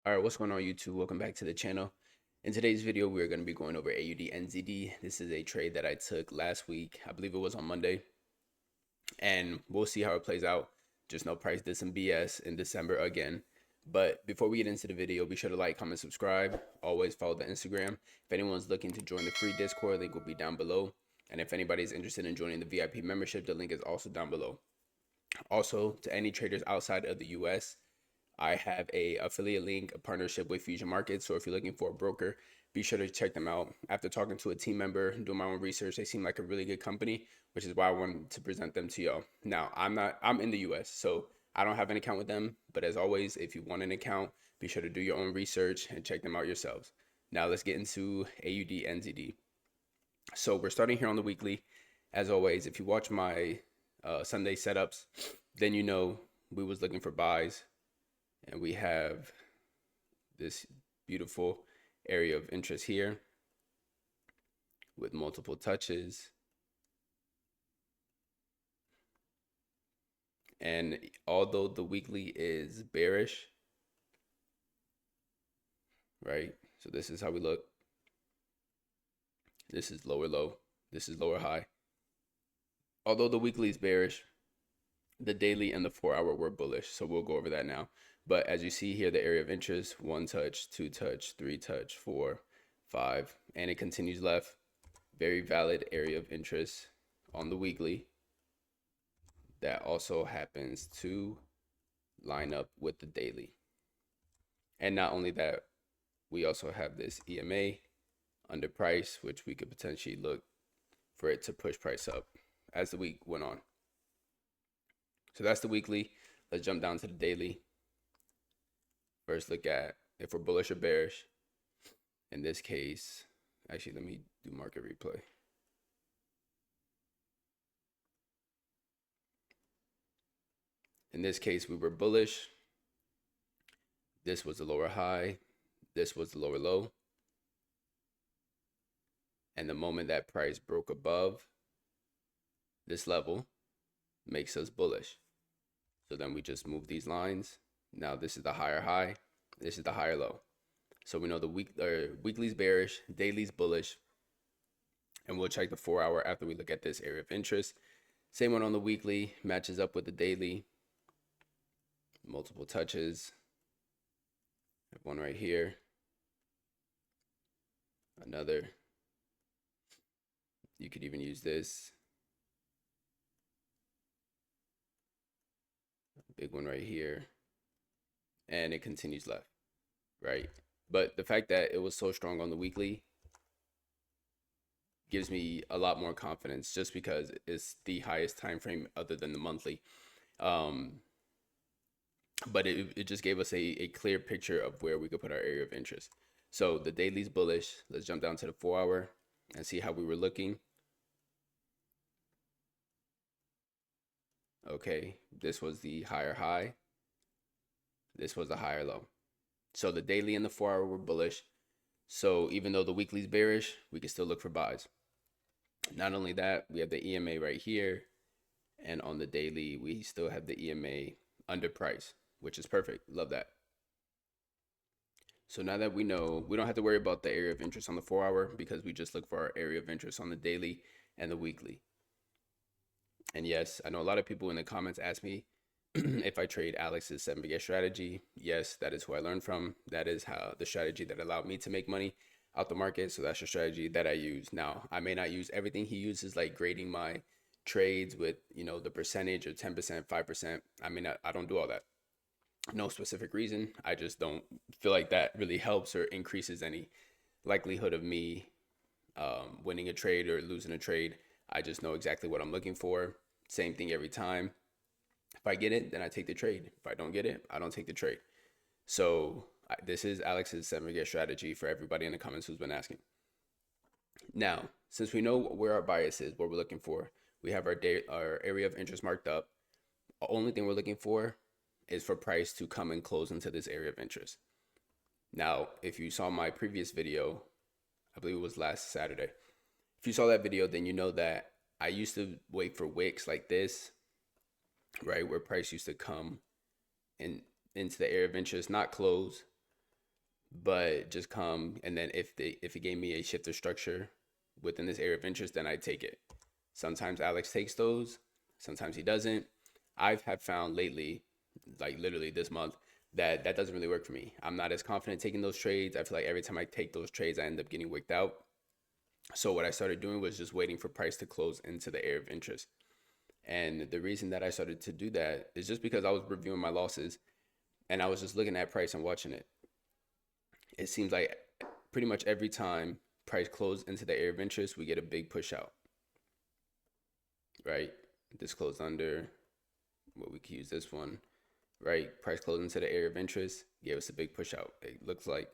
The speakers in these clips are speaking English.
All right, what's going on YouTube? Welcome back to the channel. In today's video, we're going to be going over AUDNZD. This is a trade that I took last week. I believe it was on Monday, and we'll see how it plays out. Just know price did some BS in December again. But before we get into the video, be sure to like, comment, subscribe. Always follow the Instagram. If anyone's looking to join the free Discord, link will be down below. And if anybody's interested in joining the VIP membership, the link is also down below. Also, to any traders outside of the US, I have a affiliate link, a partnership with Fusion Markets. So if you're looking for a broker, be sure to check them out. After talking to a team member, doing my own research, they seem like a really good company, which is why I wanted to present them to y'all. Now, I'm in the US, so I don't have an account with them. But as always, if you want an account, be sure to do your own research and check them out yourselves. Now let's get into AUDNZD. So we're starting here on the weekly. As always, if you watch my Sunday setups, then you know we was looking for buys, and we have this beautiful area of interest here with multiple touches. And although the weekly is bearish, right? So this is how we look. This is lower low. This is lower high. Although the weekly is bearish, the daily and the 4 hour were bullish. So we'll go over that now. But as you see here, the area of interest, 1 touch, 2 touch, 3 touch, 4, 5, and it continues left. Very valid area of interest on the weekly. That also happens to line up with the daily. And not only that, we also have this EMA under price, which we could potentially look for it to push price up as the week went on. So that's the weekly. Let's jump down to the daily. First, look at if we're bullish or bearish. In this case, actually, let me do market replay. In this case, we were bullish. This was the lower high. This was the lower low. And the moment that price broke above this level, makes us bullish. So then we just move these lines. Now this is the higher high. This is the higher low. So we know the weekly's bearish, daily's bullish. And we'll check the 4 hour after we look at this area of interest. Same one on the weekly, matches up with the daily. Multiple touches. I have one right here. Another. You could even use this. Big one right here. And it continues left, right? But the fact that it was so strong on the weekly gives me a lot more confidence, just because it's the highest time frame other than the monthly. But it just gave us a clear picture of where we could put our area of interest. So the daily's bullish. Let's jump down to the 4 hour and see how we were looking. Okay, this was the higher high. This was the higher low. So the daily and the 4 hour were bullish. So even though the weekly's bearish, we can still look for buys. Not only that, we have the EMA right here. And on the daily, we still have the EMA under price, which is perfect. Love that. So now that we know, we don't have to worry about the area of interest on the 4 hour, because we just look for our area of interest on the daily and the weekly. And yes, I know a lot of people in the comments ask me if I trade Alex's 7 baguette strategy. Yes, that is who I learned from. That is how the strategy that allowed me to make money out the market. So that's the strategy that I use. Now, I may not use everything he uses, like grading my trades with, the percentage of 10%, 5%. I don't do all that. No specific reason. I just don't feel like that really helps or increases any likelihood of me winning a trade or losing a trade. I just know exactly what I'm looking for. Same thing every time. If I get it, then I take the trade. If I don't get it, I don't take the trade. So this is Alex's 7 baguette strategy for everybody in the comments who's been asking. Now, since we know where our bias is, what we're looking for, we have our area of interest marked up. The only thing we're looking for is for price to come and close into this area of interest. Now, if you saw my previous video, I believe it was last Saturday. If you saw that video, then you know that I used to wait for wicks like this, right, where price used to come into the area of interest, not close, but just come, and then if it gave me a shifter structure within this area of interest, then I take it. Sometimes Alex takes those, sometimes he doesn't. Have found lately, like literally this month, that that doesn't really work for me. I'm not as confident taking those trades. I feel like every time I take those trades, I end up getting wicked out. So what I started doing was just waiting for price to close into the area of interest. And the reason that I started to do that is just because I was reviewing my losses and I was just looking at price and watching it. It seems like pretty much every time price closed into the area of interest, we get a big push out, right? This closed under, well, we could use this one, right? Price closed into the area of interest, gave us a big push out. It looks like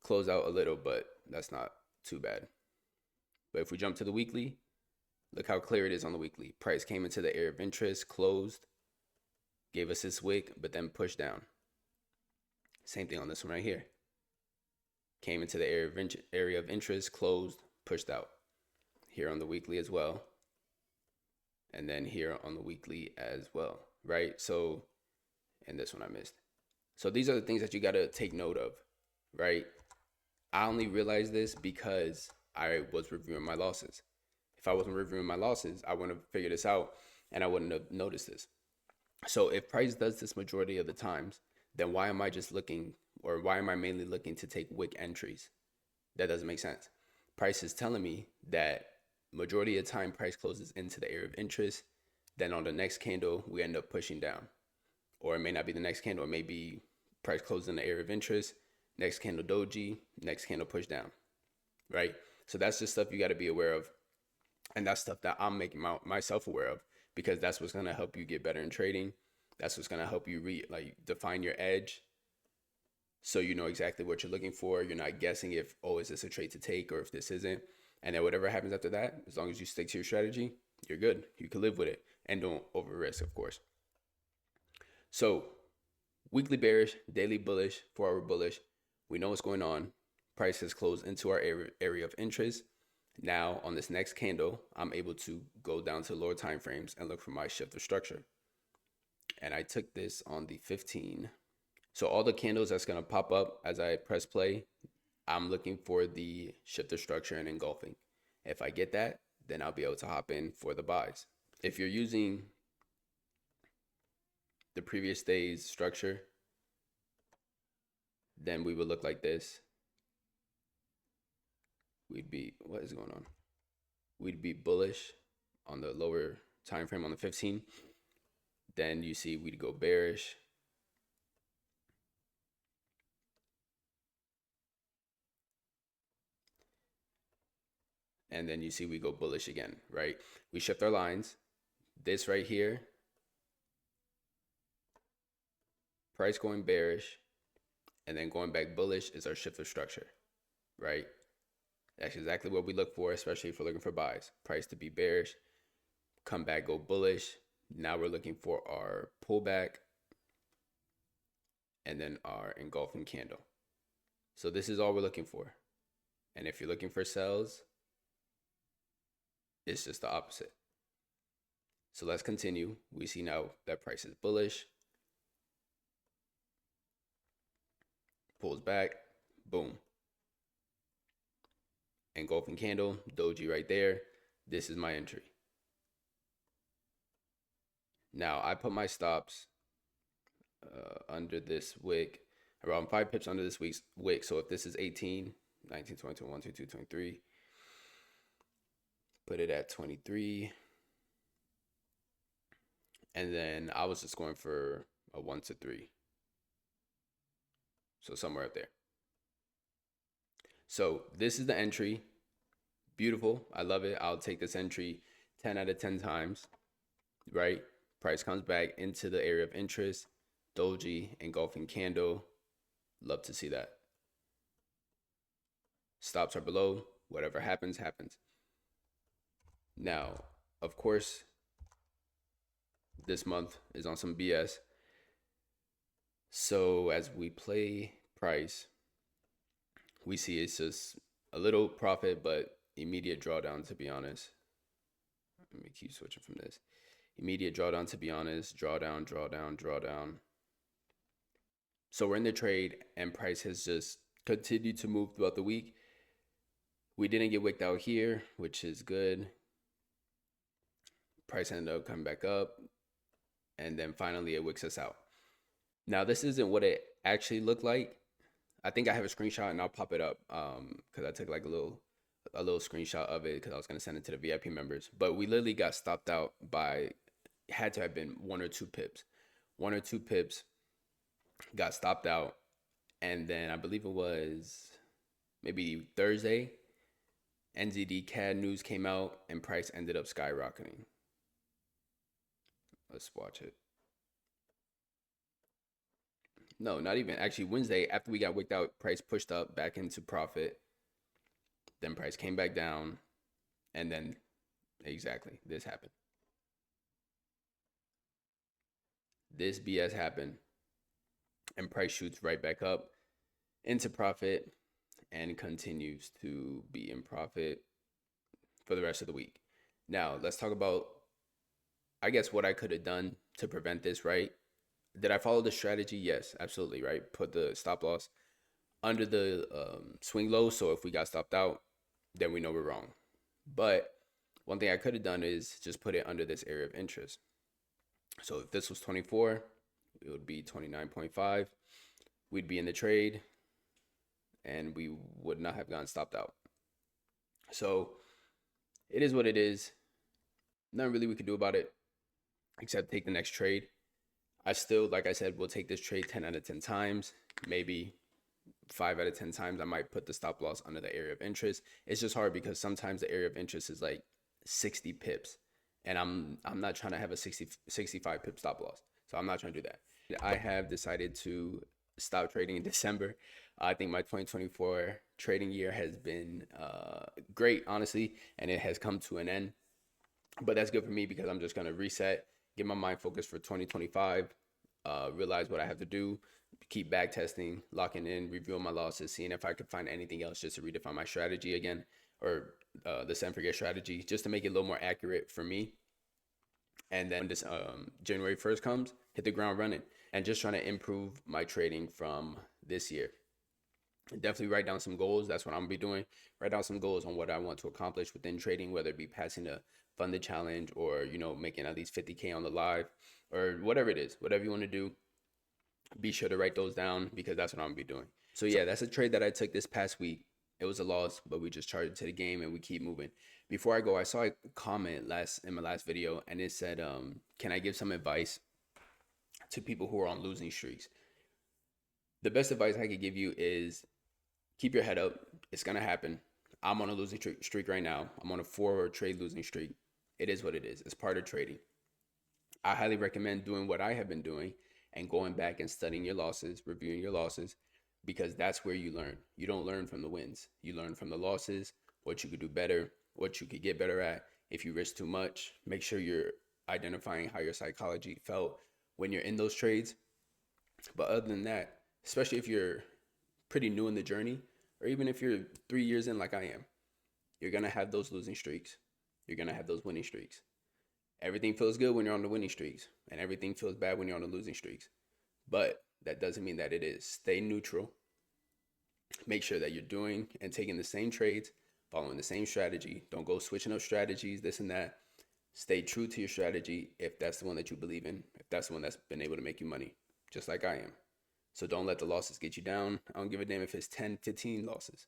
close out a little, but that's not too bad. But if we jump to the weekly, look how clear it is on the weekly. Price came into the area of interest, closed, gave us this wick, but then pushed down. Same thing on this one right here. Came into the area of interest, closed, pushed out. Here on the weekly as well. And then here on the weekly as well, right? So, and this one I missed. So these are the things that you got to take note of, right? I only realized this because I was reviewing my losses. If I wasn't reviewing my losses, I wouldn't have figured this out and I wouldn't have noticed this. So if price does this majority of the times, then why am I just looking, or why am I mainly looking to take wick entries? That doesn't make sense. Price is telling me that majority of the time price closes into the area of interest. Then on the next candle, we end up pushing down. Or it may not be the next candle. It may be price closes in the area of interest. Next candle doji, next candle push down, right? So that's just stuff you got to be aware of. And that's stuff that I'm making myself aware of, because that's what's going to help you get better in trading. That's what's going to help you define your edge. So you know exactly what you're looking for. You're not guessing if, oh, is this a trade to take or if this isn't. And then whatever happens after that, as long as you stick to your strategy, you're good. You can live with it and don't over risk, of course. So weekly bearish, daily bullish, 4-hour bullish. We know what's going on. Price has closed into our area of interest. Now on this next candle, I'm able to go down to lower time frames and look for my shifter structure. And I took this on the 15. So all the candles that's going to pop up as I press play, I'm looking for the shifter structure and engulfing. If I get that, then I'll be able to hop in for the buys. If you're using the previous day's structure, then we would look like this. We'd be, what is going on? We'd be bullish on the lower time frame on the 15. Then you see we'd go bearish. And then you see we go bullish again, right? We shift our lines. This right here, price going bearish, and then going back bullish is our shifter structure, right? That's exactly what we look for, especially if we're looking for buys. Price to be bearish, come back, go bullish. Now we're looking for our pullback and then our engulfing candle. So this is all we're looking for. And if you're looking for sells, it's just the opposite. So let's continue. We see now that price is bullish. Pulls back, boom. Engulfing candle, doji right there. This is my entry. Now I put my stops under this wick, around 5 pips under this week's wick. So if this is 18, 19, 20, 21, 22, 23, put it at 23. And then I was just going for a 1 to 3. So somewhere up there. So this is the entry. Beautiful. I love it. I'll take this entry 10 out of 10 times, right? Price comes back into the area of interest. Doji, engulfing candle. Love to see that. Stops are below. Whatever happens, happens. Now, of course, this month is on some BS. So as we play price, we see it's just a little profit, but immediate drawdown, to be honest. Let me keep switching from this. Immediate drawdown, to be honest. Drawdown, drawdown, drawdown. So we're in the trade, and price has just continued to move throughout the week. We didn't get wicked out here, which is good. Price ended up coming back up, and then finally it wicks us out. Now this isn't what it actually looked like. I think I have a screenshot, and I'll pop it up because I took like a little screenshot of it because I was gonna send it to the VIP members. But we literally got stopped out by, had to have been 1 or 2 pips. 1 or 2 pips got stopped out, and then I believe it was maybe Thursday, NZD CAD news came out, and price ended up skyrocketing. Let's watch it. No, not even. Actually, Wednesday, after we got wicked out, price pushed up back into profit. Then price came back down. And then, exactly, this happened. This BS happened. And price shoots right back up into profit and continues to be in profit for the rest of the week. Now, let's talk about, I guess, what I could have done to prevent this, right? Did I follow the strategy? Yes, absolutely, right? Put the stop loss under the swing low, so if we got stopped out, then we know we're wrong. But one thing I could have done is just put it under this area of interest. So if this was 24, it would be 29.5. We'd be in the trade, and we would not have gotten stopped out. So it is what it is. Nothing really we could do about it except take the next trade. I still, like I said, will take this trade 10 out of 10 times. Maybe 5 out of 10 times I might put the stop loss under the area of interest. It's just hard because sometimes the area of interest is like 60 pips, and I'm not trying to have a 65 pip stop loss. So I'm not trying to do that. I have decided to stop trading in December. I think my 2024 trading year has been great, honestly, and it has come to an end. But that's good for me because I'm just going to reset, get my mind focused for 2025, realize what I have to do, keep back testing, locking in, reviewing my losses, seeing if I could find anything else just to redefine my strategy again, or the set and forget strategy, just to make it a little more accurate for me. And then when this January 1st comes, hit the ground running and just trying to improve my trading from this year. Definitely write down some goals. That's what I'm gonna be doing. Write down some goals on what I want to accomplish within trading, whether it be passing a funded challenge or, you know, making at least 50K on the live or whatever it is, whatever you want to do. Be sure to write those down because that's what I'm gonna be doing. So yeah, that's a trade that I took this past week. It was a loss, but we just charged it to the game and we keep moving. Before I go, I saw a comment in my last video, and it said, can I give some advice to people who are on losing streaks? The best advice I could give you is keep your head up. It's gonna happen. I'm on a losing streak right now. I'm on a 4 trade losing streak. It is what it is. It's part of trading. I highly recommend doing what I have been doing and going back and studying your losses, reviewing your losses, because that's where you learn. You don't learn from the wins. You learn from the losses, what you could do better, what you could get better at. If you risk too much, make sure you're identifying how your psychology felt when you're in those trades. But other than that, especially if you're pretty new in the journey, or even if you're 3 years in like I am, you're going to have those losing streaks. You're going to have those winning streaks. Everything feels good when you're on the winning streaks, and everything feels bad when you're on the losing streaks. But that doesn't mean that it is. Stay neutral. Make sure that you're doing and taking the same trades, following the same strategy. Don't go switching up strategies, this and that. Stay true to your strategy if that's the one that you believe in, if that's the one that's been able to make you money, just like I am. So don't let the losses get you down. I don't give a damn if it's 10, 15 losses.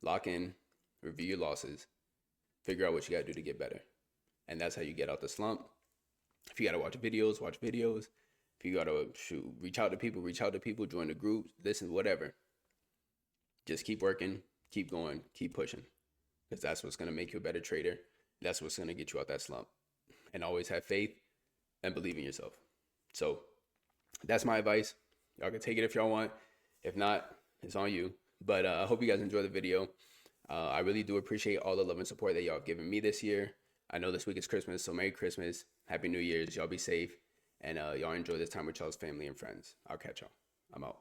Lock in, review your losses, figure out what you got to do to get better. And that's how you get out the slump. If you got to watch videos, watch videos. If you got to reach out to people, join the groups, listen, whatever. Just keep working, keep going, keep pushing. Because that's what's going to make you a better trader. That's what's going to get you out that slump. And always have faith and believe in yourself. So that's my advice. Y'all can take it if y'all want. If not, it's on you. But I hope you guys enjoy the video. I really do appreciate all the love and support that y'all have given me this year. I know this week is Christmas, so Merry Christmas. Happy New Year's. Y'all be safe. And y'all enjoy this time with y'all's family and friends. I'll catch y'all. I'm out.